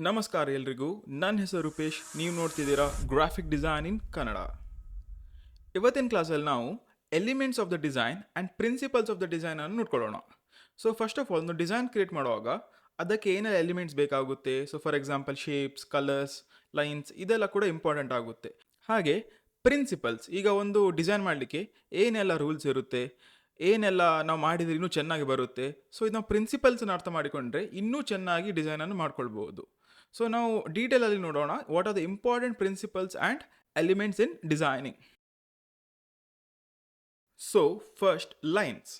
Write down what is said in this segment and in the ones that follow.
ನಮಸ್ಕಾರ ಎಲ್ರಿಗೂ. ನನ್ನ ಹೆಸರು ರೂಪೇಶ್. ನೀವು ನೋಡ್ತಿದ್ದೀರಾ ಗ್ರಾಫಿಕ್ ಡಿಸೈನ್ ಇನ್ ಕನ್ನಡ. ಇವತ್ತಿನ ಕ್ಲಾಸಲ್ಲಿ ನಾವು elements of the design and principles of the design ಅನ್ನು ನೋಡ್ಕೊಳ್ಳೋಣ. ಸೊ ಫಸ್ಟ್ ಆಫ್ ಆಲ್ ಒಂದು ಡಿಸೈನ್ ಕ್ರಿಯೇಟ್ ಮಾಡುವಾಗ ಅದಕ್ಕೆ ಏನೆಲ್ಲ ಎಲಿಮೆಂಟ್ಸ್ ಬೇಕಾಗುತ್ತೆ. So for example shapes, colours, lines ಇದೆಲ್ಲ ಕೂಡ ಇಂಪಾರ್ಟೆಂಟ್ ಆಗುತ್ತೆ. ಹಾಗೆ ಪ್ರಿನ್ಸಿಪಲ್ಸ್, ಈಗ ಒಂದು ಡಿಸೈನ್ ಮಾಡಲಿಕ್ಕೆ ಏನೆಲ್ಲ ರೂಲ್ಸ್ ಇರುತ್ತೆ, ಏನೆಲ್ಲ ನಾವು ಮಾಡಿದರೆ ಇನ್ನೂ ಚೆನ್ನಾಗಿ ಬರುತ್ತೆ. ಸೊ ಇದು ನಾವು ಪ್ರಿನ್ಸಿಪಲ್ಸನ್ನು ಅರ್ಥ ಮಾಡಿಕೊಂಡ್ರೆ ಇನ್ನೂ ಚೆನ್ನಾಗಿ ಡಿಸೈನನ್ನು ಮಾಡ್ಕೊಳ್ಬೋದು. ಸೊ ನಾವು ಡೀಟೇಲಲ್ಲಿ ನೋಡೋಣ what are the important principles and elements in designing. So first lines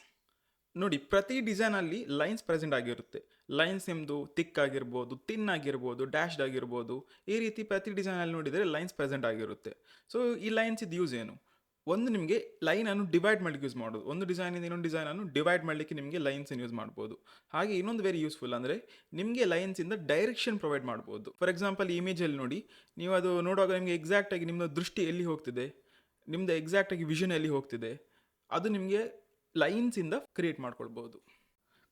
ನೋಡಿ, ಪ್ರತಿ ಡಿಸೈನಲ್ಲಿ ಲೈನ್ಸ್ ಪ್ರೆಸೆಂಟ್ ಆಗಿರುತ್ತೆ. ಲೈನ್ಸ್ ನಿಮ್ಮದು ಥಿಕ್ ಆಗಿರ್ಬೋದು, ತಿನ್ ಆಗಿರ್ಬೋದು, ಡ್ಯಾಶ್ಡ್ ಆಗಿರ್ಬೋದು. ಈ ರೀತಿ ಪ್ರತಿ ಡಿಸೈನಲ್ಲಿ ನೋಡಿದರೆ ಲೈನ್ಸ್ ಪ್ರೆಸೆಂಟ್ ಆಗಿರುತ್ತೆ. ಸೊ ಈ ಲೈನ್ಸ್ ಇದು ಯೂಸ್ ಏನು? ಒಂದು ನಿಮಗೆ ಲೈನನ್ನು ಡಿವೈಡ್ ಮಾಡಲಿಕ್ಕೆ ಯೂಸ್ ಮಾಡೋದು. ಒಂದು ಡಿಸೈನಿಂದ ಇನ್ನೊಂದು ಡಿಸೈನನ್ನು ಡಿವೈಡ್ ಮಾಡಲಿಕ್ಕೆ ನಿಮಗೆ ಲೈನ್ಸನ್ನು ಯೂಸ್ ಮಾಡ್ಬೋದು. ಹಾಗೆ ಇನ್ನೊಂದು ವೆರಿ ಯೂಸ್ಫುಲ್ ಅಂದರೆ ನಿಮಗೆ ಲೈನ್ಸಿಂದ ಡೈರೆಕ್ಷನ್ ಪ್ರೊವೈಡ್ ಮಾಡ್ಬೋದು. ಫಾರ್ ಎಕ್ಸಾಂಪಲ್ ಈ ಇಮೇಜಲ್ಲಿ ನೋಡಿ, ನೀವು ಅದು ನೋಡುವಾಗ ನಿಮಗೆ ಎಕ್ಸಾಕ್ಟಾಗಿ ನಿಮ್ಮ ದೃಷ್ಟಿ ಎಲ್ಲಿ ಹೋಗ್ತಿದೆ, ನಿಮ್ಮದು ಎಕ್ಸಾಕ್ಟಾಗಿ ವಿಷನ್ ಎಲ್ಲಿ ಹೋಗ್ತಿದೆ, ಅದು ನಿಮಗೆ ಲೈನ್ಸಿಂದ ಕ್ರಿಯೇಟ್ ಮಾಡ್ಕೊಳ್ಬೋದು.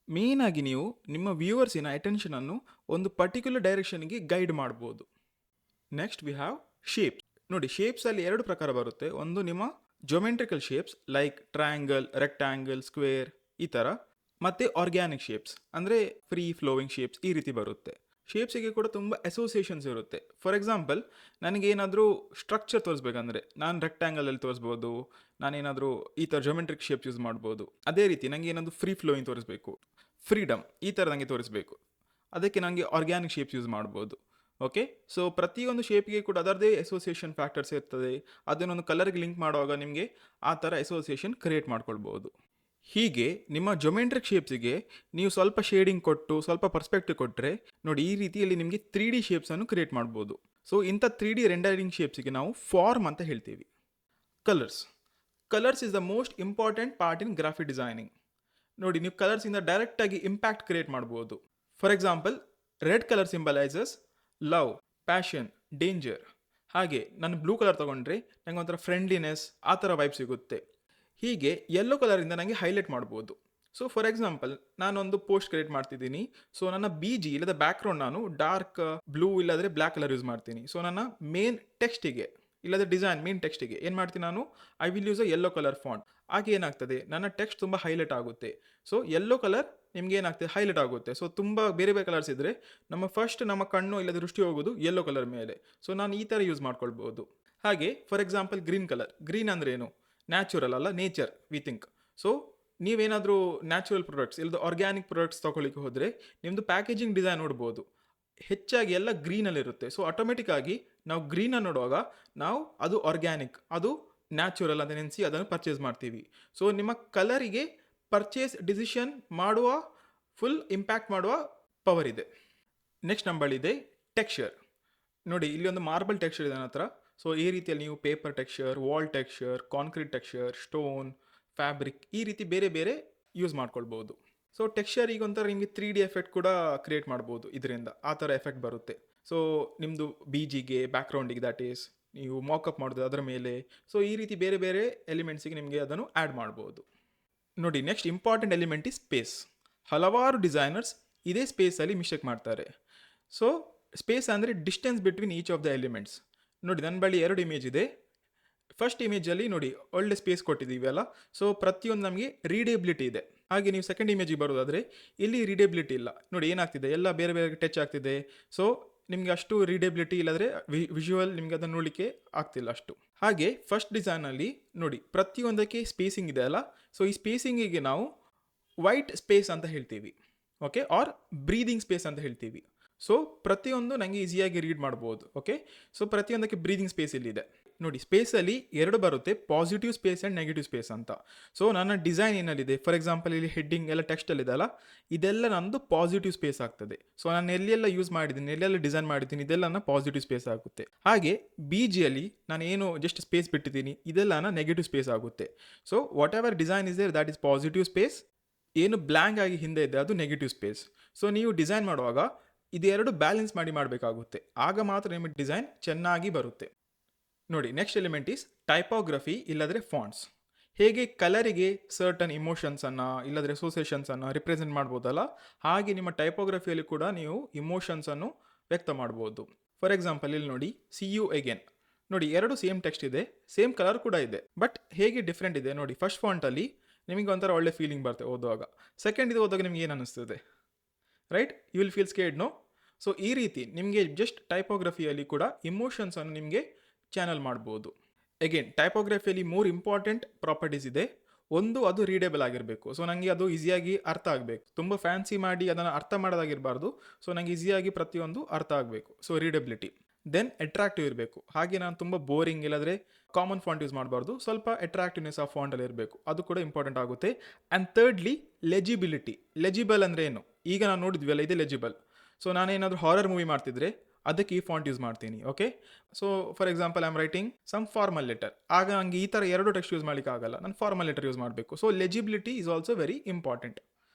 ಮೇಯ್ನಾಗಿ ನೀವು ನಿಮ್ಮ ವ್ಯೂವರ್ಸಿನ ಅಟೆನ್ಷನನ್ನು ಒಂದು ಪರ್ಟಿಕ್ಯುಲರ್ ಡೈರೆಕ್ಷನ್ಗೆ ಗೈಡ್ ಮಾಡ್ಬೋದು. Next we have shapes. ನೋಡಿ, ಶೇಪ್ಸಲ್ಲಿ ಎರಡು ಪ್ರಕಾರ ಬರುತ್ತೆ. ಒಂದು ನಿಮ್ಮ geometrical shapes like triangle, rectangle, square ಈ ಥರ. ಮತ್ತು ಆರ್ಗ್ಯಾನಿಕ್ ಶೇಪ್ಸ್ ಅಂದರೆ ಫ್ರೀ ಫ್ಲೋವಿಂಗ್ ಶೇಪ್ಸ್ ಈ ರೀತಿ ಬರುತ್ತೆ. ಶೇಪ್ಸಿಗೆ ಕೂಡ ತುಂಬ ಅಸೋಸಿಯೇಷನ್ಸ್ ಇರುತ್ತೆ. ಫಾರ್ ಎಕ್ಸಾಂಪಲ್ ನನಗೇನಾದರೂ ಸ್ಟ್ರಕ್ಚರ್ ತೋರಿಸ್ಬೇಕಂದ್ರೆ ನಾನು ರೆಕ್ಟ್ಯಾಂಗಲಲ್ಲಿ ತೋರಿಸ್ಬೋದು, ನಾನೇನಾದರೂ ಈ ಥರ ಜೊಮೆಟ್ರಿಕ್ ಶೇಪ್ಸ್ ಯೂಸ್ ಮಾಡ್ಬೋದು. ಅದೇ ರೀತಿ ನನಗೆ ಏನಾದರೂ ಫ್ರೀ ಫ್ಲೋಯಿಂಗ್ ತೋರಿಸ್ಬೇಕು, ಫ್ರೀಡಮ್ ಈ ಥರ ನನಗೆ ತೋರಿಸ್ಬೇಕು, ಅದಕ್ಕೆ ನನಗೆ ಆರ್ಗ್ಯಾನಿಕ್ ಶೇಪ್ಸ್ ಯೂಸ್ ಮಾಡ್ಬೋದು. ಓಕೆ, ಸೊ ಪ್ರತಿಯೊಂದು ಶೇಪ್ಗೆ ಕೂಡ ಅದರದೇ ಅಸೋಸಿಯೇಷನ್ ಫ್ಯಾಕ್ಟರ್ಸ್ ಇರ್ತದೆ. ಅದನ್ನೊಂದು ಕಲರ್ಗೆ ಲಿಂಕ್ ಮಾಡುವಾಗ ನಿಮಗೆ ಆ ಥರ ಅಸೋಸಿಯೇಷನ್ ಕ್ರಿಯೇಟ್ ಮಾಡ್ಕೊಳ್ಬೋದು. ಹೀಗೆ ನಿಮ್ಮ ಜೊಮೆಟ್ರಿಕ್ ಶೇಪ್ಸಿಗೆ ನೀವು ಸ್ವಲ್ಪ ಶೇಡಿಂಗ್ ಕೊಟ್ಟು ಸ್ವಲ್ಪ ಪರ್ಸ್ಪೆಕ್ಟಿವ್ ಕೊಟ್ಟರೆ ನೋಡಿ, ಈ ರೀತಿಯಲ್ಲಿ ನಿಮಗೆ 3D ಶೇಪ್ಸನ್ನು ಕ್ರಿಯೇಟ್ ಮಾಡ್ಬೋದು. ಸೊ ಇಂಥ 3D ರೆಂಡರಿಂಗ್ ಶೇಪ್ಸಿಗೆ ನಾವು ಫಾರ್ಮ್ ಅಂತ ಹೇಳ್ತೀವಿ. Colours is the most important part in graphic designing. ನೋಡಿ, ನೀವು ಕಲರ್ಸಿಂದ ಡೈರೆಕ್ಟಾಗಿ ಇಂಪ್ಯಾಕ್ಟ್ ಕ್ರಿಯೇಟ್ ಮಾಡ್ಬೋದು. For example red colour symbolises love, passion, danger. ಹಾಗೆ ನಾನು ಬ್ಲೂ ಕಲರ್ ತೊಗೊಂಡ್ರೆ ನನಗೆ ಒಂಥರ ಫ್ರೆಂಡ್ಲಿನೆಸ್ ಆ ಥರ ವೈಬ್ ಸಿಗುತ್ತೆ. ಹೀಗೆ ಯೆಲ್ಲೋ ಕಲರಿಂದ ನನಗೆ ಹೈಲೈಟ್ ಮಾಡ್ಬೋದು. ಸೊ ಫಾರ್ ಎಕ್ಸಾಂಪಲ್ ನಾನೊಂದು ಪೋಸ್ಟ್ ಕ್ರಿಯೇಟ್ ಮಾಡ್ತಿದ್ದೀನಿ. ಸೊ ನನ್ನ BG ಇಲ್ಲದ ಬ್ಯಾಕ್ಗ್ರೌಂಡ್ ನಾನು ಡಾರ್ಕ್ ಬ್ಲೂ ಇಲ್ಲಾದರೆ ಬ್ಲ್ಯಾಕ್ ಕಲರ್ ಯೂಸ್ ಮಾಡ್ತೀನಿ. ಸೊ ನನ್ನ ಮೇನ್ ಟೆಕ್ಸ್ಟಿಗೆ ಇಲ್ಲದ ಡಿಸೈನ್ ಮೇನ್ ಟೆಕ್ಸ್ಟಿಗೆ ಏನು ಮಾಡ್ತೀನಿ ನಾನು, I will use a yellow colour font. ಆಗ ಏನಾಗ್ತದೆ, ನನ್ನ ಟೆಕ್ಸ್ಟ್ ತುಂಬ ಹೈಲೈಟ್ ಆಗುತ್ತೆ. ಸೊ ಯೆಲ್ಲೋ ಕಲರ್ ನಿಮ್ಗೆ ಏನಾಗ್ತದೆ, ಹೈಲೈಟ್ ಆಗುತ್ತೆ. ಸೊ ತುಂಬ ಬೇರೆ ಬೇರೆ ಕಲರ್ಸ್ ಇದ್ದರೆ ನಮ್ಮ ಕಣ್ಣು ಇಲ್ಲದ ದೃಷ್ಟಿ ಹೋಗೋದು ಯೆಲ್ಲೋ ಕಲರ್ ಮೇಲೆ. ಸೊ ನಾನು ಈ ಥರ ಯೂಸ್ ಮಾಡ್ಕೊಳ್ಬೋದು. ಹಾಗೆ ಫಾರ್ ಎಕ್ಸಾಂಪಲ್ ಗ್ರೀನ್ ಅಂದರೆ ಏನು, ನ್ಯಾಚುರಲ್ ಅಲ್ಲ, ನೇಚರ್ ವಿ ಥಿಂಕ್. ಸೊ ನೀವೇನಾದರೂ ನ್ಯಾಚುರಲ್ ಪ್ರಾಡಕ್ಟ್ಸ್ ಇಲ್ಲದ ಆರ್ಗ್ಯಾನಿಕ್ ಪ್ರಾಡಕ್ಟ್ಸ್ ತೊಗೊಳ್ಳಿಕ್ಕೆ ಹೋದರೆ ನಿಮ್ಮದು ಪ್ಯಾಕೇಜಿಂಗ್ ಡಿಸೈನ್ ನೋಡ್ಬೋದು, ಹೆಚ್ಚಾಗಿ ಎಲ್ಲ ಗ್ರೀನಲ್ಲಿರುತ್ತೆ. ಸೊ ಆಟೋಮೆಟಿಕ್ ಆಗಿ ನಾವು ಗ್ರೀನನ್ನು ನೋಡುವಾಗ ನಾವು ಅದು ಆರ್ಗ್ಯಾನಿಕ್, ಅದು ನ್ಯಾಚುರಲ್ ಅಂತ ನೆನೆಸಿ ಅದನ್ನು ಪರ್ಚೇಸ್ ಮಾಡ್ತೀವಿ. ಸೊ ನಿಮ್ಮ ಕಲರಿಗೆ ಪರ್ಚೇಸ್ ಡಿಸಿಷನ್ ಮಾಡುವ ಫುಲ್ ಇಂಪ್ಯಾಕ್ಟ್ ಮಾಡುವ ಪವರ್ ಇದೆ. ನೆಕ್ಸ್ಟ್ ನಂಬಳಿದೆ ಟೆಕ್ಸ್ಚರ್. ನೋಡಿ, ಇಲ್ಲಿ ಒಂದು ಮಾರ್ಬಲ್ ಟೆಕ್ಸ್ಚರ್ ಇದೆ ನನ್ನ ಹತ್ರ. ಸೊ ಈ ರೀತಿಯಲ್ಲಿ ನೀವು paper texture, wall texture, concrete texture, stone, fabric ಈ ರೀತಿ ಬೇರೆ ಬೇರೆ ಯೂಸ್ ಮಾಡ್ಕೊಳ್ಬೋದು. ಸೊ ಟೆಕ್ಸ್ಚರ್ ಈಗ ಒಂಥರ ನಿಮಗೆ 3D ಎಫೆಕ್ಟ್ ಕೂಡ ಕ್ರಿಯೇಟ್ ಮಾಡ್ಬೋದು. ಇದರಿಂದ ಆ ಥರ ಎಫೆಕ್ಟ್ ಬರುತ್ತೆ. ಸೊ ನಿಮ್ಮದು BGಗೆ, ಬ್ಯಾಕ್ಗ್ರೌಂಡಿಗೆ, ದ್ಯಾಟ್ ಈಸ್ ನೀವು ಮಾಕಪ್ ಮಾಡೋದು ಅದರ ಮೇಲೆ. ಸೊ ಈ ರೀತಿ ಬೇರೆ ಬೇರೆ ಎಲಿಮೆಂಟ್ಸಿಗೆ ನಿಮಗೆ ಅದನ್ನು ಆ್ಯಡ್ ಮಾಡ್ಬೋದು. ನೋಡಿ, ನೆಕ್ಸ್ಟ್ ಇಂಪಾರ್ಟೆಂಟ್ ಎಲಿಮೆಂಟ್ ಈ ಸ್ಪೇಸ್. ಹಲವಾರು ಡಿಸೈನರ್ಸ್ ಇದೇ ಸ್ಪೇಸಲ್ಲಿ ಮಿಸ್ಟೇಕ್ ಮಾಡ್ತಾರೆ. ಸೊ ಸ್ಪೇಸ್ ಅಂದರೆ distance between each of the elements. ನೋಡಿ, ನನ್ನ ಬಳಿ 2 ಇಮೇಜ್ ಇದೆ. ಫಸ್ಟ್ ಇಮೇಜಲ್ಲಿ ನೋಡಿ ಒಳ್ಳೆ ಸ್ಪೇಸ್ ಕೊಟ್ಟಿದ್ದೀವಿ ಅಲ್ಲ. ಸೊ ಪ್ರತಿಯೊಂದು ನಮಗೆ ರೀಡೇಬಿಲಿಟಿ ಇದೆ. ಹಾಗೆ ನೀವು ಸೆಕೆಂಡ್ ಇಮೇಜಿಗೆ ಬರೋದಾದರೆ ಇಲ್ಲಿ ರೀಡೇಬಿಲಿಟಿ ಇಲ್ಲ. ನೋಡಿ ಏನಾಗ್ತಿದೆ, ಎಲ್ಲ ಬೇರೆ ಬೇರೆ ಟಚ್ ಆಗ್ತಿದೆ. ಸೊ ನಿಮಗೆ ಅಷ್ಟು ರೀಡೇಬಿಲಿಟಿ ಇಲ್ಲದ್ರೆ ವಿಜುವಲ್ ನಿಮಗೆ ಅದನ್ನು ನೋಡಲಿಕ್ಕೆ ಆಗ್ತಿಲ್ಲ ಅಷ್ಟು. ಹಾಗೆ ಫಸ್ಟ್ ಡಿಸೈನಲ್ಲಿ ನೋಡಿ ಪ್ರತಿಯೊಂದಕ್ಕೆ ಸ್ಪೇಸಿಂಗ್ ಇದೆ ಅಲ್ಲ. ಸೊ ಈ ಸ್ಪೇಸಿಂಗಿಗೆ ನಾವು ವೈಟ್ ಸ್ಪೇಸ್ ಅಂತ ಹೇಳ್ತೀವಿ, ಓಕೆ, ಆರ್ ಬ್ರೀದಿಂಗ್ ಸ್ಪೇಸ್ ಅಂತ ಹೇಳ್ತೀವಿ. ಸೊ ಪ್ರತಿಯೊಂದು ನನಗೆ ಈಸಿಯಾಗಿ ರೀಡ್ ಮಾಡ್ಬೋದು. ಓಕೆ, ಸೊ ಪ್ರತಿಯೊಂದಕ್ಕೆ ಬ್ರೀದಿಂಗ್ ಸ್ಪೇಸ್ ಇಲ್ಲಿದೆ. ನೋಡಿ, ಸ್ಪೇಸಲ್ಲಿ 2 ಬರುತ್ತೆ, positive space and negative space ಅಂತ. ಸೊ ನನ್ನ ಡಿಸೈನ್ ಏನಲ್ಲಿದೆ, ಫಾರ್ ಎಕ್ಸಾಂಪಲ್ ಇಲ್ಲಿ ಹೆಡ್ಡಿಂಗ್ ಎಲ್ಲ ಟೆಕ್ಸ್ಟಲ್ಲಿದೆ ಅಲ್ಲ, ಇದೆಲ್ಲ ನನ್ನದು ಪಾಸಿಟಿವ್ ಸ್ಪೇಸ್ ಆಗ್ತದೆ. ಸೊ ನಾನು ಎಲ್ಲೆಲ್ಲ ಯೂಸ್ ಮಾಡಿದ್ದೀನಿ, ಎಲ್ಲೆಲ್ಲ ಡಿಸೈನ್ ಮಾಡಿದ್ದೀನಿ, ಇದೆಲ್ಲ ನನ್ನ ಪಾಸಿಟಿವ್ ಸ್ಪೇಸ್ ಆಗುತ್ತೆ. ಹಾಗೆ BGಯಲ್ಲಿ ನಾನು ಏನು ಜಸ್ಟ್ ಸ್ಪೇಸ್ ಬಿಟ್ಟಿದ್ದೀನಿ, ಇದೆಲ್ಲ ನನ್ನ ನೆಗೆಟಿವ್ ಸ್ಪೇಸ್ ಆಗುತ್ತೆ. So whatever design is there that is positive space, ಏನು ಬ್ಲ್ಯಾಂಕ್ ಆಗಿ ಹಿಂದೆ ಇದೆ ಅದು ನೆಗೆಟಿವ್ ಸ್ಪೇಸ್. ಸೊ ನೀವು ಡಿಸೈನ್ ಮಾಡುವಾಗ ಇದೆರಡು ಬ್ಯಾಲೆನ್ಸ್ ಮಾಡಿ ಮಾಡಬೇಕಾಗುತ್ತೆ, ಆಗ ಮಾತ್ರ ನಿಮಗೆ ಡಿಸೈನ್ ಚೆನ್ನಾಗಿ ಬರುತ್ತೆ. ನೋಡಿ, ನೆಕ್ಸ್ಟ್ ಎಲಿಮೆಂಟ್ ಈಸ್ ಟೈಪೋಗ್ರಫಿ ಇಲ್ಲದ್ರೆ ಫಾಂಟ್ಸ್. ಹೇಗೆ ಕಲರಿಗೆ ಸರ್ಟನ್ ಇಮೋಷನ್ಸನ್ನು ಇಲ್ಲದ್ರೆ ಅಸೋಸಿಯೇಷನ್ಸನ್ನು ರಿಪ್ರೆಸೆಂಟ್ ಮಾಡ್ಬೋದಲ್ಲ, ಹಾಗೆ ನಿಮ್ಮ ಟೈಪೋಗ್ರಫಿಯಲ್ಲಿ ಕೂಡ ನೀವು ಇಮೋಷನ್ಸನ್ನು ವ್ಯಕ್ತ ಮಾಡ್ಬೋದು. ಫಾರ್ ಎಕ್ಸಾಂಪಲ್ ಇಲ್ಲಿ ನೋಡಿ, ಸಿ ಯು ಅಗೇನ್. ನೋಡಿ, ಎರಡು ಸೇಮ್ ಟೆಕ್ಸ್ಟ್ ಇದೆ, ಸೇಮ್ ಕಲರ್ ಕೂಡ ಇದೆ, ಬಟ್ ಹೇಗೆ ಡಿಫ್ರೆಂಟ್ ಇದೆ ನೋಡಿ. ಫಸ್ಟ್ ಫಾಂಟಲ್ಲಿ ನಿಮಗೆ ಒಂಥರ ಒಳ್ಳೆ ಫೀಲಿಂಗ್ ಬರುತ್ತೆ ಓದುವಾಗ. ಸೆಕೆಂಡ್ ಇದು ಓದುವಾಗ ನಿಮ್ಗೆ ಏನು ಅನ್ನಿಸ್ತದೆ, right? You will feel scared, no? So ಈ ರೀತಿ ನಿಮಗೆ ಜಸ್ಟ್ ಟೈಪೋಗ್ರಫಿಯಲ್ಲಿ ಕೂಡ ಇಮೋಷನ್ಸನ್ನು ನಿಮಗೆ ಚಾನಲ್ ಮಾಡ್ಬೋದು. ಅಗೇನ್ ಟೈಪೋಗ್ರಫಿಯಲ್ಲಿ 3 ಇಂಪಾರ್ಟೆಂಟ್ ಪ್ರಾಪರ್ಟೀಸ್ ಇದೆ. ಒಂದು, ಅದು ರೀಡೇಬಲ್ ಆಗಿರಬೇಕು. ಸೊ ನನಗೆ ಅದು ಈಸಿಯಾಗಿ ಅರ್ಥ ಆಗಬೇಕು. ತುಂಬ ಫ್ಯಾನ್ಸಿ ಮಾಡಿ ಅದನ್ನು ಅರ್ಥ ಮಾಡೋದಾಗಿರಬಾರ್ದು. ಸೊ ನನಗೆ ಈಸಿಯಾಗಿ ಪ್ರತಿಯೊಂದು ಅರ್ಥ ಆಗಬೇಕು. ಸೊ ರೀಡಬಿಲಿಟಿ. ದೆನ್ ಅಟ್ರಾಕ್ಟಿವ್ ಇರಬೇಕು. ಹಾಗೆ ನಾನು ತುಂಬ ಬೋರಿಂಗ್ ಇಲ್ಲದ್ರೆ ಕಾಮನ್ ಫಾಂಟ್ ಯೂಸ್ ಮಾಡಬಾರ್ದು. ಸ್ವಲ್ಪ ಅಟ್ರಾಕ್ಟಿವ್ನೆಸ್ ಆ ಫಾಂಟಲ್ಲಿ ಇರಬೇಕು. ಅದು ಕೂಡ ಇಂಪಾರ್ಟೆಂಟ್ ಆಗುತ್ತೆ. And thirdly ಲೆಜಿಬಿಲಿಟಿ. ಲೆಜಿಬಲ್ ಅಂದರೆ ಏನು? ಈಗ ನಾವು ನೋಡಿದ್ವಿ ಇದೆ ಲೆಜಿಬಲ್. ಸೊ ನಾನೇನಾದರೂ ಹಾರರ್ ಮೂವಿ ಮಾಡ್ತಿದ್ರೆ ಅದಕ್ಕೆ ಈ ಫಾಂಟ್ ಯೂಸ್ ಮಾಡ್ತೀನಿ. Okay, so for example I am writing some formal letter. ಆಗ ನನಗೆ ಈ ಥರ ಎರಡು ಟೆಕ್ಸ್ಟ್ ಯೂಸ್ ಮಾಡಲಿಕ್ಕೆ ಆಗಲ್ಲ, ನಾನು ಫಾರ್ಮಲ್ ಲೆಟರ್ ಯೂಸ್ ಮಾಡಬೇಕು. So legibility is also very important.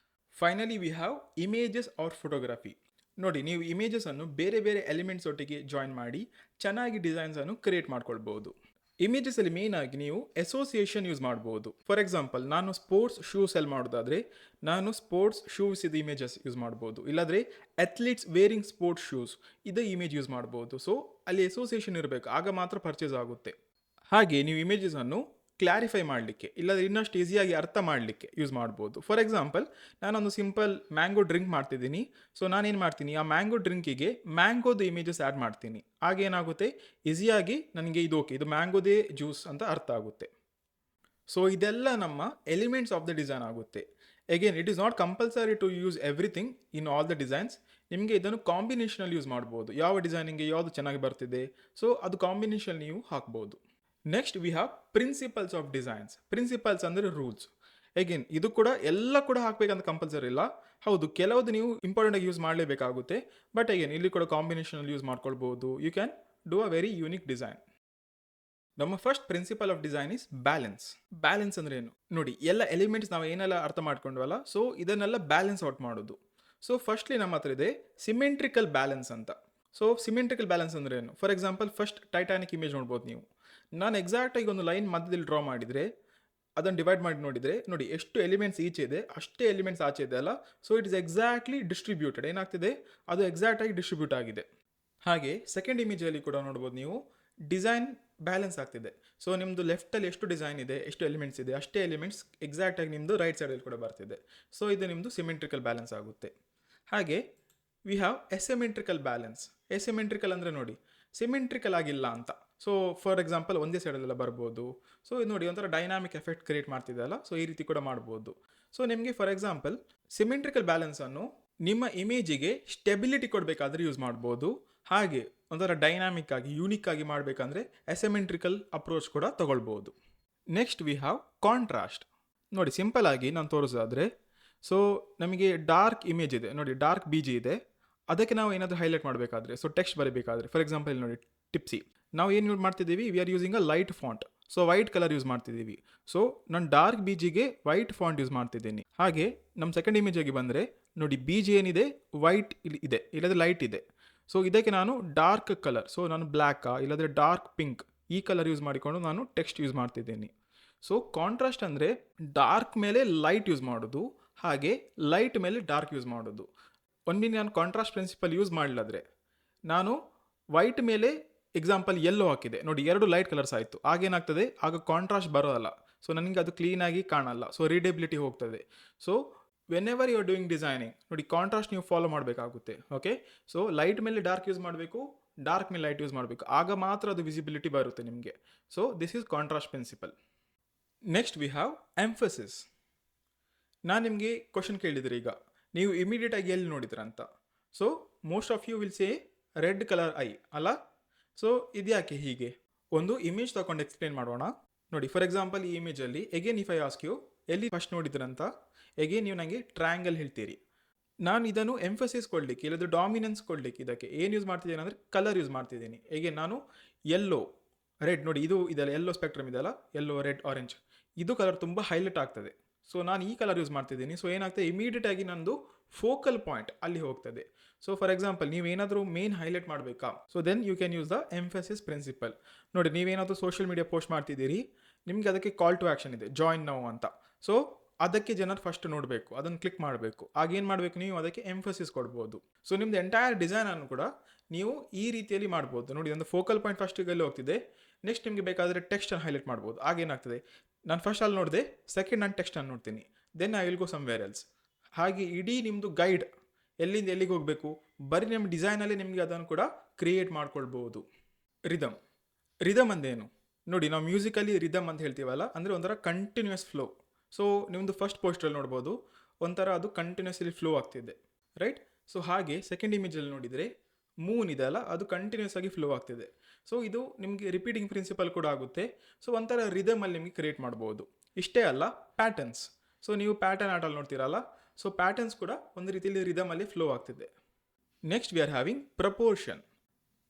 Finally we have images or photography. ನೋಡಿ, ನೀವು ಇಮೇಜಸನ್ನು ಬೇರೆ ಬೇರೆ ಎಲಿಮೆಂಟ್ಸ್ ಒಟ್ಟಿಗೆ ಜಾಯಿನ್ ಮಾಡಿ ಚೆನ್ನಾಗಿ ಡಿಸೈನ್ಸನ್ನು ಕ್ರಿಯೇಟ್ ಮಾಡ್ಕೊಳ್ಬೋದು. ಇಮೇಜಸಲ್ಲಿ ಮೇನ್ ಆಗಿ ನೀವು ಅಸೋಸಿಯೇಷನ್ ಯೂಸ್ ಮಾಡ್ಬೋದು. ಫಾರ್ ಎಕ್ಸಾಂಪಲ್ ನಾನು ಸ್ಪೋರ್ಟ್ಸ್ ಶೂ ಸೆಲ್ ಮಾಡೋದಾದರೆ ನಾನು ಸ್ಪೋರ್ಟ್ಸ್ ಶೂಸ್ ಇದು ಇಮೇಜಸ್ ಯೂಸ್ ಮಾಡ್ಬೋದು. ಇಲ್ಲಾಂದರೆ ಅಥ್ಲೀಟ್ಸ್ ವೇರಿಂಗ್ ಸ್ಪೋರ್ಟ್ಸ್ ಶೂಸ್ ಇದು ಇಮೇಜ್ ಯೂಸ್ ಮಾಡ್ಬೋದು. ಸೊ ಅಲ್ಲಿ ಅಸೋಸಿಯೇಷನ್ ಇರಬೇಕು, ಆಗ ಮಾತ್ರ ಪರ್ಚೇಸ್ ಆಗುತ್ತೆ. ಹಾಗೆ ನೀವು ಇಮೇಜಸನ್ನು ಕ್ಲಾರಿಫೈ ಮಾಡಲಿಕ್ಕೆ ಇಲ್ಲಾಂದರೆ ಇನ್ನಷ್ಟು ಈಸಿಯಾಗಿ ಅರ್ಥ ಮಾಡಲಿಕ್ಕೆ ಯೂಸ್ ಮಾಡ್ಬೋದು. ಫಾರ್ ಎಕ್ಸಾಂಪಲ್ ನಾನೊಂದು ಸಿಂಪಲ್ ಮ್ಯಾಂಗೋ ಡ್ರಿಂಕ್ ಮಾಡ್ತಿದ್ದೀನಿ. ಸೊ ನಾನೇನು ಮಾಡ್ತೀನಿ, ಆ ಮ್ಯಾಂಗೋ ಡ್ರಿಂಕಿಗೆ ಮ್ಯಾಂಗೋದು ಇಮೇಜಸ್ ಆ್ಯಡ್ ಮಾಡ್ತೀನಿ. ಆಗೇನಾಗುತ್ತೆ, ಈಸಿಯಾಗಿ ನನಗೆ ಇದು ಓಕೆ, ಇದು ಮ್ಯಾಂಗೋದೇ ಜ್ಯೂಸ್ ಅಂತ ಅರ್ಥ ಆಗುತ್ತೆ. ಸೊ ಇದೆಲ್ಲ ನಮ್ಮ ಎಲಿಮೆಂಟ್ಸ್ ಆಫ್ ದ ಡಿಸೈನ್ ಆಗುತ್ತೆ. Again it is not compulsory to use everything in all the designs. ನಿಮಗೆ ಇದನ್ನು ಕಾಂಬಿನೇಷನಲ್ಲಿ ಯೂಸ್ ಮಾಡ್ಬೋದು. ಯಾವ ಡಿಸೈನಿಂಗ್ಗೆ ಯಾವುದು ಚೆನ್ನಾಗಿ ಬರ್ತಿದೆ, ಸೊ ಅದು ಕಾಂಬಿನೇಷನ್ ನೀವು ಹಾಕ್ಬೋದು. Next we have principles of designs. Principles ಅಂದರೆ ರೂಲ್ಸ್. ಅಗೇನ್ ಇದು ಕೂಡ ಎಲ್ಲ ಕೂಡ ಹಾಕಬೇಕಂತ ಕಂಪಲ್ಸರಿ ಇಲ್ಲ. ಹೌದು, ಕೆಲವೊಂದು ನೀವು ಇಂಪಾರ್ಟೆಂಟಾಗಿ ಯೂಸ್ ಮಾಡಲೇಬೇಕಾಗುತ್ತೆ. ಬಟ್ ಅಗೇನ್ ಇಲ್ಲಿ ಕೂಡ ಕಾಂಬಿನೇಷನಲ್ಲಿ ಯೂಸ್ ಮಾಡ್ಕೊಳ್ಬೋದು. You can do a very unique design. ನಮ್ಮ first principle of design is balance. Balance ಅಂದರೆ ಏನು ನೋಡಿ, ಎಲ್ಲ ಎಲಿಮೆಂಟ್ಸ್ ನಾವು ಏನೆಲ್ಲ ಅರ್ಥ ಮಾಡ್ಕೊಂಡ್ವಲ್ಲ, ಸೊ ಇದನ್ನೆಲ್ಲ ಬ್ಯಾಲೆನ್ಸ್ ಔಟ್ ಮಾಡೋದು. ಸೊ ಫಸ್ಟ್ಲಿ ನಮ್ಮ ಹತ್ರ ಇದೆ ಸಿಮೆಂಟ್ರಿಕಲ್ ಬ್ಯಾಲೆನ್ಸ್ ಅಂತ. ಸೊ ಸಿಮೆಂಟ್ರಿಕಲ್ ಬ್ಯಾಲೆನ್ಸ್ ಅಂದರೆ ಏನು? For example first Titanic image ನೋಡ್ಬೋದು ನೀವು. ನಾನು ಎಕ್ಸಾಕ್ಟಾಗಿ ಒಂದು ಲೈನ್ ಮಧ್ಯದಲ್ಲಿ ಡ್ರಾ ಮಾಡಿದರೆ ಅದನ್ನು ಡಿವೈಡ್ ಮಾಡಿ ನೋಡಿದರೆ ನೋಡಿ, ಎಷ್ಟು ಎಲಿಮೆಂಟ್ಸ್ ಈಚೆ ಇದೆ ಅಷ್ಟೇ ಎಲಿಮೆಂಟ್ಸ್ ಆಚೆ ಇದೆ ಅಲ್ಲ. So it is exactly distributed. ಏನಾಗ್ತಿದೆ, ಅದು ಎಕ್ಸಾಕ್ಟಾಗಿ ಡಿಸ್ಟ್ರಿಬ್ಯೂಟ್ ಆಗಿದೆ. ಹಾಗೆ ಸೆಕೆಂಡ್ ಇಮೇಜಲ್ಲಿ ಕೂಡ ನೋಡ್ಬೋದು ನೀವು, ಡಿಸೈನ್ ಬ್ಯಾಲೆನ್ಸ್ ಆಗ್ತಿದೆ. ಸೊ ನಿಮ್ಮದು ಲೆಫ್ಟಲ್ಲಿ ಎಷ್ಟು ಡಿಸೈನ್ ಇದೆ, ಎಷ್ಟು ಎಲಿಮೆಂಟ್ಸ್ ಇದೆ, ಅಷ್ಟೇ ಎಲಿಮೆಂಟ್ಸ್ ಎಕ್ಸಾಕ್ಟಾಗಿ ನಿಮ್ಮದು ರೈಟ್ ಸೈಡಲ್ಲಿ ಕೂಡ ಬರ್ತಿದೆ. ಸೊ ಇದು ನಿಮ್ಮದು ಸಿಮೆಂಟ್ರಿಕಲ್ ಬ್ಯಾಲೆನ್ಸ್ ಆಗುತ್ತೆ. ಹಾಗೆ ವಿ ಹ್ಯಾವ್ ಎಸೆಮೆಂಟ್ರಿಕಲ್ ಬ್ಯಾಲೆನ್ಸ್. ಎಸೆಮೆಂಟ್ರಿಕಲ್ ಅಂದರೆ ನೋಡಿ, ಸಿಮೆಂಟ್ರಿಕಲ್ ಆಗಿಲ್ಲ ಅಂತ. ಸೊ ಫಾರ್ ಎಕ್ಸಾಂಪಲ್ ಒಂದೇ ಸೈಡಲ್ಲೆಲ್ಲ ಬರ್ಬೋದು. ಸೊ ಇದು ನೋಡಿ ಒಂಥರ ಡೈನಾಮಿಕ್ ಎಫೆಕ್ಟ್ ಕ್ರಿಯೇಟ್ ಮಾಡ್ತಿದೆ ಅಲ್ಲ. ಸೊ ಈ ರೀತಿ ಕೂಡ ಮಾಡ್ಬೋದು. ಸೊ ನಿಮಗೆ ಫಾರ್ ಎಕ್ಸಾಂಪಲ್ ಸಿಮೆಂಟ್ರಿಕಲ್ ಬ್ಯಾಲೆನ್ಸನ್ನು ನಿಮ್ಮ ಇಮೇಜಿಗೆ ಸ್ಟೆಬಿಲಿಟಿ ಕೊಡಬೇಕಾದ್ರೆ ಯೂಸ್ ಮಾಡ್ಬೋದು. ಹಾಗೆ ಒಂಥರ ಡೈನಾಮಿಕ್ ಆಗಿ ಯೂನಿಕ್ ಆಗಿ ಮಾಡಬೇಕಂದ್ರೆ ಎಸೆಮೆಂಟ್ರಿಕಲ್ ಅಪ್ರೋಚ್ ಕೂಡ ತಗೊಳ್ಬೋದು. Next we have contrast. ನೋಡಿ ಸಿಂಪಲ್ ಆಗಿ ನಾನು ತೋರಿಸೋದಾದರೆ, ಸೊ ನಮಗೆ ಡಾರ್ಕ್ ಇಮೇಜ್ ಇದೆ ನೋಡಿ, ಡಾರ್ಕ್ ಬಿ ಜಿ ಇದೆ. ಅದಕ್ಕೆ ನಾವು ಏನಾದರೂ ಹೈಲೈಟ್ ಮಾಡಬೇಕಾದ್ರೆ, ಸೊ ಟೆಕ್ಸ್ಟ್ ಬರೀಬೇಕಾದ್ರೆ, ಫಾರ್ ಎಕ್ಸಾಂಪಲ್ ನೋಡಿ ಟಿಪ್ಸಿ, ನಾವು ಏನು ಯೂಸ್ ಮಾಡ್ತಿದ್ದೀವಿ, we are using a light font. So white colour use ಮಾಡ್ತಿದ್ದೀವಿ. ಸೊ ನಾನು ಡಾರ್ಕ್ ಬಿ ಜಿಗೆ ವೈಟ್ ಫಾಂಟ್ ಯೂಸ್ ಮಾಡ್ತಿದ್ದೀನಿ. ಹಾಗೆ ನಮ್ಮ ಸೆಕೆಂಡ್ ಇಮೇಜಾಗಿ ಬಂದರೆ ನೋಡಿ, ಬಿ ಜಿ ಏನಿದೆ ವೈಟ್ ಇದೆ, ಇಲ್ಲದ್ರೆ ಲೈಟ್ ಇದೆ. ಸೊ ಇದಕ್ಕೆ ನಾನು ಡಾರ್ಕ್ ಕಲರ್, ಸೊ ನಾನು ಬ್ಲ್ಯಾಕಾ ಇಲ್ಲದ್ರೆ ಡಾರ್ಕ್ ಪಿಂಕ್ ಈ ಕಲರ್ ಯೂಸ್ ಮಾಡಿಕೊಂಡು ನಾನು ಟೆಕ್ಸ್ಟ್ ಯೂಸ್ ಮಾಡ್ತಿದ್ದೀನಿ. ಸೊ ಕಾಂಟ್ರಾಸ್ಟ್ ಅಂದರೆ ಡಾರ್ಕ್ ಮೇಲೆ ಲೈಟ್ ಯೂಸ್ ಮಾಡೋದು, ಹಾಗೆ ಲೈಟ್ ಮೇಲೆ ಡಾರ್ಕ್ ಯೂಸ್ ಮಾಡೋದು. ಒಮ್ಮೆ ನಾನು ಕಾಂಟ್ರಾಸ್ಟ್ ಪ್ರಿನ್ಸಿಪಲ್ ಯೂಸ್ ಮಾಡಲಾದ್ರೆ ನಾನು ವೈಟ್ ಮೇಲೆ ಎಕ್ಸಾಂಪಲ್ ಯೆಲ್ಲೋ ಹಾಕಿದೆ ನೋಡಿ, ಎರಡು ಲೈಟ್ ಕಲರ್ಸ್ ಆಯಿತು. ಆಗೇನಾಗ್ತದೆ, ಆಗ ಕಾಂಟ್ರಾಸ್ಟ್ ಬರೋಲ್ಲ. ಸೊ ನನಗೆ ಅದು ಕ್ಲೀನಾಗಿ ಕಾಣಲ್ಲ. ಸೊ ರೀಡೇಬಿಲಿಟಿ ಹೋಗ್ತದೆ. So whenever you are doing designing ನೋಡಿ, ಕಾಂಟ್ರಾಸ್ಟ್ ನೀವು ಫಾಲೋ ಮಾಡಬೇಕಾಗುತ್ತೆ. ಓಕೆ, ಸೊ ಲೈಟ್ ಮೇಲೆ ಡಾರ್ಕ್ ಯೂಸ್ ಮಾಡಬೇಕು, ಡಾರ್ಕ್ ಮೇಲೆ ಲೈಟ್ ಯೂಸ್ ಮಾಡಬೇಕು. ಆಗ ಮಾತ್ರ ಅದು ವಿಸಿಬಿಲಿಟಿ ಬರುತ್ತೆ ನಿಮಗೆ. So this is contrast principle. Next we have emphasis. ನಾನು ನಿಮಗೆ ಕ್ವಶನ್ ಕೇಳಿದ್ರೆ ಈಗ ನೀವು ಇಮಿಡಿಯೇಟಾಗಿ ಎಲ್ಲಿ ನೋಡಿದ್ರಂತ. So most of you will say red colour I ಅಲ್ಲ. ಸೊ ಇದ್ಯಾಕೆ ಹೀಗೆ? ಒಂದು ಇಮೇಜ್ ತಗೊಂಡು ಎಕ್ಸ್ಪ್ಲೇನ್ ಮಾಡೋಣ. ನೋಡಿ ಫಾರ್ ಎಕ್ಸಾಂಪಲ್ ಈ ಇಮೇಜಲ್ಲಿ again if I ask you ಎಲ್ಲಿ ಫಸ್ಟ್ ನೋಡಿದ್ರಂತ, ಎಗೇನ್ ನೀವು ನನಗೆ ಟ್ರಯಾಂಗಲ್ ಹೇಳ್ತೀರಿ. ನಾನು ಇದನ್ನು ಎಂಫಸಿಸ್ ಕೊಡಲಿಕ್ಕೆ ಇಲ್ಲದ್ರೆ ಡಾಮಿನೆನ್ಸ್ ಕೊಡಲಿಕ್ಕೆ ಇದಕ್ಕೆ ಏನು ಯೂಸ್ ಮಾಡ್ತಿದ್ದೀನಿ ಅಂದರೆ ಕಲರ್ ಯೂಸ್ ಮಾಡ್ತಿದ್ದೀನಿ. ಎಗೇನ್ ನಾನು ಯೆಲ್ಲೋ ರೆಡ್ ನೋಡಿ, ಇದು ಇದೆಲ್ಲ ಯೆಲ್ಲೋ ಸ್ಪೆಕ್ಟ್ರಮ್ ಇದೆಲ್ಲ, ಯೆಲ್ಲೋ ರೆಡ್ ಆರೆಂಜ್, ಇದು ಕಲರ್ ತುಂಬ ಹೈಲೈಟ್ ಆಗ್ತದೆ. ಸೊ ನಾನು ಈ ಕಲರ್ ಯೂಸ್ ಮಾಡ್ತಿದ್ದೀನಿ. ಸೊ ಏನಾಗ್ತದೆ, ಇಮಿಡಿಯೇಟ್ ಆಗಿ ನಂದು ಫೋಕಲ್ ಪಾಯಿಂಟ್ ಅಲ್ಲಿ ಹೋಗ್ತದೆ. ಸೊ ಫಾರ್ ಎಕ್ಸಾಂಪಲ್ ನೀವೇನಾದರೂ ಮೇನ್ ಹೈಲೈಟ್ ಮಾಡಬೇಕಾ, so then you can use the emphasis principle. ನೋಡಿ ನೀವೇನಾದರೂ ಸೋಷಿಯಲ್ ಮೀಡಿಯಾ ಪೋಸ್ಟ್ ಮಾಡ್ತಿದ್ದೀರಿ, ನಿಮಗೆ ಅದಕ್ಕೆ ಕಾಲ್ ಟು ಆ್ಯಕ್ಷನ್ ಇದೆ, ಜಾಯಿನ್ ನೌ ಅಂತ. ಸೊ ಅದಕ್ಕೆ ಜನರು ಫಸ್ಟ್ ನೋಡಬೇಕು, ಅದನ್ನು ಕ್ಲಿಕ್ ಮಾಡಬೇಕು. ಆಗೇನು ಮಾಡಬೇಕು, ನೀವು ಅದಕ್ಕೆ ಎಂಫಸಿಸ್ ಕೊಡ್ಬೋದು. ಸೊ ನಿಮ್ದು ಎಂಟೈರ್ ಡಿಸೈನನ್ನು ಕೂಡ ನೀವು ಈ ರೀತಿಯಲ್ಲಿ ಮಾಡ್ಬೋದು. ನೋಡಿ ಒಂದು ಫೋಕಲ್ ಪಾಯಿಂಟ್ ಫಸ್ಟಿಗೆ ಅಲ್ಲಿ ಹೋಗ್ತಿದೆ, ನೆಕ್ಸ್ಟ್ ನಿಮಗೆ ಬೇಕಾದರೆ ಟೆಕ್ಸ್ಟನ್ನು ಹೈಲೈಟ್ ಮಾಡ್ಬೋದು. ಆಗೇನಾಗ್ತದೆ, ನಾನು ಫಸ್ಟ್ ಅಲ್ಲಿ ನೋಡಿದೆ, ಸೆಕೆಂಡ್ ನಾನು ಟೆಕ್ಸ್ಟನ್ನು ನೋಡ್ತೀನಿ, then I will go somewhere else. ಹಾಗೆ ಇಡೀ ನಿಮ್ಮದು ಗೈಡ್ ಎಲ್ಲಿಂದ ಎಲ್ಲಿಗೆ ಹೋಗಬೇಕು, ಬರೀ ನಿಮ್ಮ ಡಿಸೈನಲ್ಲಿ ನಿಮಗೆ ಅದನ್ನು ಕೂಡ ಕ್ರಿಯೇಟ್ ಮಾಡ್ಕೊಳ್ಬೋದು. ರಿದಮ್. ರಿದಮ್ ಅಂದೇನು ನೋಡಿ, ನಾವು ಮ್ಯೂಸಿಕಲ್ಲಿ ರಿದಮ್ ಅಂತ ಹೇಳ್ತೀವಲ್ಲ, ಅಂದರೆ ಒಂಥರ ಕಂಟಿನ್ಯೂಸ್ ಫ್ಲೋ. ಸೊ ನಿಮ್ಮದು ಫಸ್ಟ್ ಪೋಸ್ಟ್ರಲ್ಲಿ ನೋಡ್ಬೋದು, ಒಂಥರ ಅದು ಕಂಟಿನ್ಯೂಸ್ಲಿ ಫ್ಲೋ ಆಗ್ತಿದೆ, ರೈಟ್? ಸೊ ಹಾಗೆ ಸೆಕೆಂಡ್ ಇಮೇಜಲ್ಲಿ ನೋಡಿದರೆ ಮೂನ್ ಇದೆ ಅಲ್ಲ, ಅದು ಕಂಟಿನ್ಯೂಸ್ ಆಗಿ ಫ್ಲೋ ಆಗ್ತಿದೆ. ಸೊ ಇದು ನಿಮಗೆ ರಿಪೀಟಿಂಗ್ ಪ್ರಿನ್ಸಿಪಲ್ ಕೂಡ ಆಗುತ್ತೆ. ಸೊ ಒಂಥರ ರಿದಮಲ್ಲಿ ನಿಮಗೆ ಕ್ರಿಯೇಟ್ ಮಾಡ್ಬೋದು. ಇಷ್ಟೇ ಅಲ್ಲ, ಪ್ಯಾಟರ್ನ್ಸ್. ಸೊ ನೀವು ಪ್ಯಾಟರ್ನ್ ಆರ್ಟಲ್ಲಿ ನೋಡ್ತೀರಲ್ಲ, ಸೊ ಪ್ಯಾಟರ್ನ್ಸ್ ಕೂಡ ಒಂದು ರೀತಿಯಲ್ಲಿ ರಿದಮಲ್ಲಿ ಫ್ಲೋ ಆಗ್ತಿದೆ. Next we are having proportion.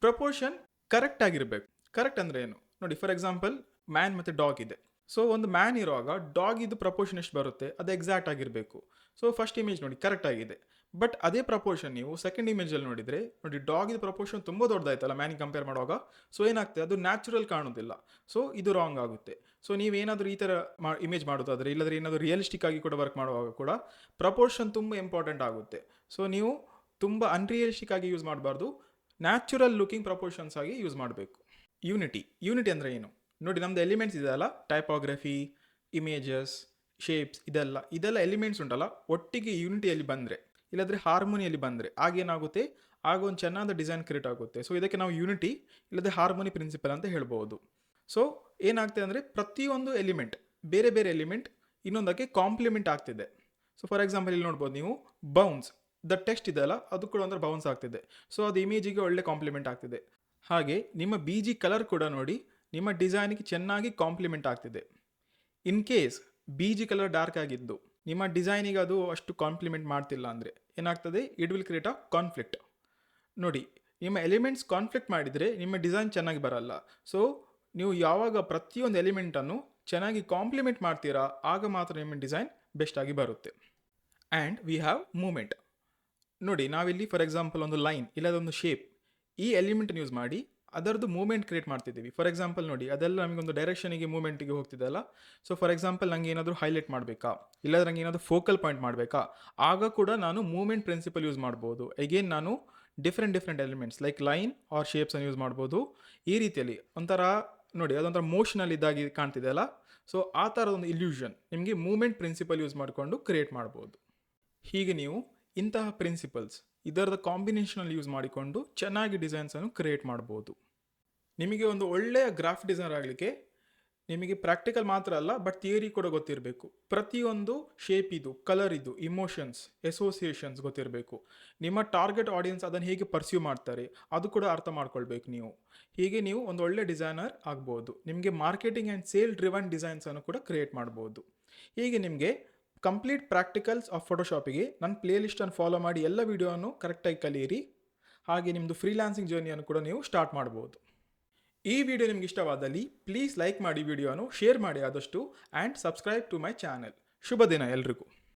Proportion correct ಆಗಿರಬೇಕು. ಕರೆಕ್ಟ್ ಅಂದರೆ ಏನು ನೋಡಿ, ಫಾರ್ ಎಕ್ಸಾಂಪಲ್ ಮ್ಯಾನ್ ಮತ್ತು ಡಾಗ್ ಇದೆ. ಸೊ ಒಂದು ಮ್ಯಾನ್ ಇರುವಾಗ ಡಾಗ್ ಇದು ಪ್ರಪೋರ್ಷನ್ ಎಷ್ಟು ಬರುತ್ತೆ ಅದು ಎಕ್ಸಾಕ್ಟ್ ಆಗಿರಬೇಕು. ಸೊ ಫಸ್ಟ್ ಇಮೇಜ್ ನೋಡಿ ಕರೆಕ್ಟ್ ಆಗಿದೆ. ಬಟ್ ಅದೇ ಪ್ರಪೋರ್ಷನ್ ನೀವು ಸೆಕೆಂಡ್ ಇಮೇಜಲ್ಲಿ ನೋಡಿದರೆ ನೋಡಿ, ಡಾಗ್ ಇದು ಪ್ರಪೋರ್ಷನ್ ತುಂಬ ದೊಡ್ಡದಾಯ್ತಲ್ಲ ಮ್ಯಾನಿಗೆ ಕಂಪೇರ್ ಮಾಡುವಾಗ. ಸೊ ಏನಾಗ್ತದೆ, ಅದು ನ್ಯಾಚುರಲ್ ಕಾಣೋದಿಲ್ಲ. ಸೊ ಇದು ರಾಂಗ್ ಆಗುತ್ತೆ. ಸೊ ನೀವೇನಾದರೂ ಈ ಥರ ಇಮೇಜ್ ಮಾಡೋದಾದರೆ, ಇಲ್ಲಾಂದರೆ ಏನಾದರೂ ರಿಯಲಿಸ್ಟಿಕ್ ಆಗಿ ಕೂಡ ವರ್ಕ್ ಮಾಡುವಾಗ ಕೂಡ ಪ್ರಪೋರ್ಷನ್ ತುಂಬ ಇಂಪಾರ್ಟೆಂಟ್ ಆಗುತ್ತೆ. ಸೊ ನೀವು ತುಂಬ ಅನ್ರಿಯಲಿಸ್ಟಿಕ್ ಆಗಿ ಯೂಸ್ ಮಾಡಬಾರ್ದು, ನ್ಯಾಚುರಲ್ ಲುಕಿಂಗ್ ಪ್ರಪೋರ್ಷನ್ಸ್ ಆಗಿ ಯೂಸ್ ಮಾಡಬೇಕು. ಯೂನಿಟಿ. ಯೂನಿಟಿ ಅಂದರೆ ಏನು ನೋಡಿ, ನಮ್ಮದು ಎಲಿಮೆಂಟ್ಸ್ ಇದೆಯಲ್ಲ, ಟೈಪೋಗ್ರಫಿ, ಇಮೇಜಸ್, ಶೇಪ್ಸ್, ಇದೆಲ್ಲ ಎಲಿಮೆಂಟ್ಸ್ ಉಂಟಲ್ಲ, ಒಟ್ಟಿಗೆ ಯೂನಿಟಿಯಲ್ಲಿ ಬಂದರೆ, ಇಲ್ಲಾಂದರೆ ಹಾರ್ಮೋನಿಯಲ್ಲಿ ಬಂದರೆ ಆಗೇನಾಗುತ್ತೆ, ಆಗ ಒಂದು ಚೆನ್ನಾದ ಡಿಸೈನ್ ಕ್ರಿಯೇಟ್ ಆಗುತ್ತೆ. ಸೊ ಇದಕ್ಕೆ ನಾವು ಯೂನಿಟಿ ಇಲ್ಲದೆ ಹಾರ್ಮೋನಿ ಪ್ರಿನ್ಸಿಪಲ್ ಅಂತ ಹೇಳ್ಬೋದು. ಸೊ ಏನಾಗ್ತದೆ ಅಂದರೆ, ಪ್ರತಿಯೊಂದು ಎಲಿಮೆಂಟ್, ಬೇರೆ ಬೇರೆ ಎಲಿಮೆಂಟ್ ಇನ್ನೊಂದಕ್ಕೆ ಕಾಂಪ್ಲಿಮೆಂಟ್ ಆಗ್ತಿದೆ. ಸೊ ಫಾರ್ ಎಕ್ಸಾಂಪಲ್ ಇಲ್ಲಿ ನೋಡ್ಬೋದು ನೀವು, ಬೌನ್ಸ್, ದ ಟೆಕ್ಸ್ಟ್ ಇದೆಯಲ್ಲ ಅದು ಕೂಡ ಒಂಥರ ಬೌನ್ಸ್ ಆಗ್ತಿದೆ. ಸೊ ಅದು ಇಮೇಜಿಗೆ ಒಳ್ಳೆ ಕಾಂಪ್ಲಿಮೆಂಟ್ ಆಗ್ತಿದೆ. ಹಾಗೆ ನಿಮ್ಮ BG ಕಲರ್ ಕೂಡ ನೋಡಿ ನಿಮ್ಮ ಡಿಸೈನಿಗೆ ಚೆನ್ನಾಗಿ ಕಾಂಪ್ಲಿಮೆಂಟ್ ಆಗ್ತಿದೆ. In case BG colour dark ಆಗಿದ್ದು ನಿಮ್ಮ ಡಿಸೈನಿಗೆ ಅದು ಅಷ್ಟು ಕಾಂಪ್ಲಿಮೆಂಟ್ ಮಾಡ್ತಿಲ್ಲ ಅಂದರೆ ಏನಾಗ್ತದೆ, it will create a conflict. ನೋಡಿ, ನಿಮ್ಮ ಎಲಿಮೆಂಟ್ಸ್ ಕಾನ್ಫ್ಲಿಕ್ಟ್ ಮಾಡಿದರೆ ನಿಮ್ಮ ಡಿಸೈನ್ ಚೆನ್ನಾಗಿ ಬರಲ್ಲ. ಸೊ ನೀವು ಯಾವಾಗ ಪ್ರತಿಯೊಂದು ಎಲಿಮೆಂಟನ್ನು ಚೆನ್ನಾಗಿ ಕಾಂಪ್ಲಿಮೆಂಟ್ ಮಾಡ್ತೀರಾ, ಆಗ ಮಾತ್ರ ನಿಮ್ಮ ಡಿಸೈನ್ ಬೆಸ್ಟಾಗಿ ಬರುತ್ತೆ. And we have movement. ನೋಡಿ, ನಾವಿಲ್ಲಿ ಫಾರ್ ಎಕ್ಸಾಂಪಲ್ ಒಂದು ಲೈನ್ ಇಲ್ಲದೊಂದು ಶೇಪ್, ಈ ಎಲಿಮೆಂಟನ್ನು ಯೂಸ್ ಮಾಡಿ ಅದರದ್ದು ಮೂಮೆಂಟ್ ಕ್ರಿಯೇಟ್ ಮಾಡ್ತಿದ್ದೀವಿ. ಫಾರ್ ಎಕ್ಸಾಂಪಲ್ ನೋಡಿ, ಅದೆಲ್ಲ ನಮಗೊಂದು ಡೈರೆಕ್ಷನಿಗೆ ಮೂಮೆಂಟಿಗೆ ಹೋಗ್ತಿದೆಯಲ್ಲ. ಸೊ ಫಾರ್ ಎಕ್ಸಾಂಪಲ್ ನನಗೆ ಏನಾದರೂ ಹೈಲೈಟ್ ಮಾಡಬೇಕಾ, ಇಲ್ಲಾಂದ್ರೆ ನನಗೆ ಏನಾದರೂ ಫೋಕಲ್ ಪಾಯಿಂಟ್ ಮಾಡಬೇಕಾ, ಆಗ ಕೂಡ ನಾನು ಮೂಮೆಂಟ್ ಪ್ರಿನ್ಸಿಪಲ್ ಯೂಸ್ ಮಾಡ್ಬೋದು. ಅಗೇನ್ ನಾನು different elements like line or ಶೇಪ್ಸನ್ನು ಯೂಸ್ ಮಾಡ್ಬೋದು. ಈ ರೀತಿಯಲ್ಲಿ ಒಂಥರ ನೋಡಿ, ಅದೊಂಥರ ಮೋಷನಲ್ಲಿ ಇದ್ದಾಗಿ ಕಾಣ್ತಿದೆಯಲ್ಲ. ಸೊ ಆ ಥರದ ಒಂದು ಇಲ್ಯೂಷನ್ ನಿಮಗೆ ಮೂಮೆಂಟ್ ಪ್ರಿನ್ಸಿಪಲ್ ಯೂಸ್ ಮಾಡಿಕೊಂಡು ಕ್ರಿಯೇಟ್ ಮಾಡ್ಬೋದು. ಹೀಗೆ ನೀವು ಇಂತಹ ಪ್ರಿನ್ಸಿಪಲ್ಸ್ ಇದರದ ಕಾಂಬಿನೇಷನಲ್ಲಿ ಯೂಸ್ ಮಾಡಿಕೊಂಡು ಚೆನ್ನಾಗಿ ಡಿಸೈನ್ಸನ್ನು ಕ್ರಿಯೇಟ್ ಮಾಡ್ಬೋದು. ನಿಮಗೆ ಒಂದು ಒಳ್ಳೆಯ ಗ್ರಾಫಿಕ್ ಡಿಸೈನರ್ ಆಗಲಿಕ್ಕೆ ನಿಮಗೆ ಪ್ರಾಕ್ಟಿಕಲ್ ಮಾತ್ರ ಅಲ್ಲ, ಬಟ್ ಥಿಯರಿ ಕೂಡ ಗೊತ್ತಿರಬೇಕು. ಪ್ರತಿಯೊಂದು ಶೇಪ್ ಇದು, ಕಲರ್ ಇದು, ಇಮೋಷನ್ಸ್, ಅಸೋಸಿಯೇಷನ್ಸ್ ಗೊತ್ತಿರಬೇಕು. ನಿಮ್ಮ ಟಾರ್ಗೆಟ್ ಆಡಿಯನ್ಸ್ ಅದನ್ನು ಹೇಗೆ ಪರ್ಸ್ಯೂ ಮಾಡ್ತಾರೆ ಅದು ಕೂಡ ಅರ್ಥ ಮಾಡ್ಕೊಳ್ಬೇಕು ನೀವು. ಹೀಗೆ ನೀವು ಒಂದು ಒಳ್ಳೆ ಡಿಸೈನರ್ ಆಗ್ಬೋದು. ನಿಮಗೆ ಮಾರ್ಕೆಟಿಂಗ್ ಆ್ಯಂಡ್ ಸೇಲ್ ಡ್ರಿವನ್ ಡಿಸೈನ್ಸನ್ನು ಕೂಡ ಕ್ರಿಯೇಟ್ ಮಾಡ್ಬೋದು. ಹೀಗೆ ನಿಮಗೆ ಕಂಪ್ಲೀಟ್ ಪ್ರಾಕ್ಟಿಕಲ್ಸ್ ಆಫ್ ಫೋಟೋಶಾಪಿಗೆ ನನ್ನ ಪ್ಲೇಲಿಸ್ಟನ್ನು ಫಾಲೋ ಮಾಡಿ ಎಲ್ಲ ವೀಡಿಯೋವನ್ನು ಕರೆಕ್ಟಾಗಿ ಕಲಿಯಿರಿ. ಹಾಗೆ ನಿಮ್ಮದು ಫ್ರೀಲಾನ್ಸಿಂಗ್ ಜರ್ನಿಯನ್ನು ಕೂಡ ನೀವು ಸ್ಟಾರ್ಟ್ ಮಾಡ್ಬೋದು. ಈ ವಿಡಿಯೋ ನಿಮ್ಗೆ ಇಷ್ಟವಾದಲ್ಲಿ ಪ್ಲೀಸ್ ಲೈಕ್ ಮಾಡಿ, ವಿಡಿಯೋನು ಶೇರ್ ಮಾಡಿ ಆದಷ್ಟು, and subscribe to my channel. ಶುಭ ದಿನ ಎಲ್ರಿಗೂ.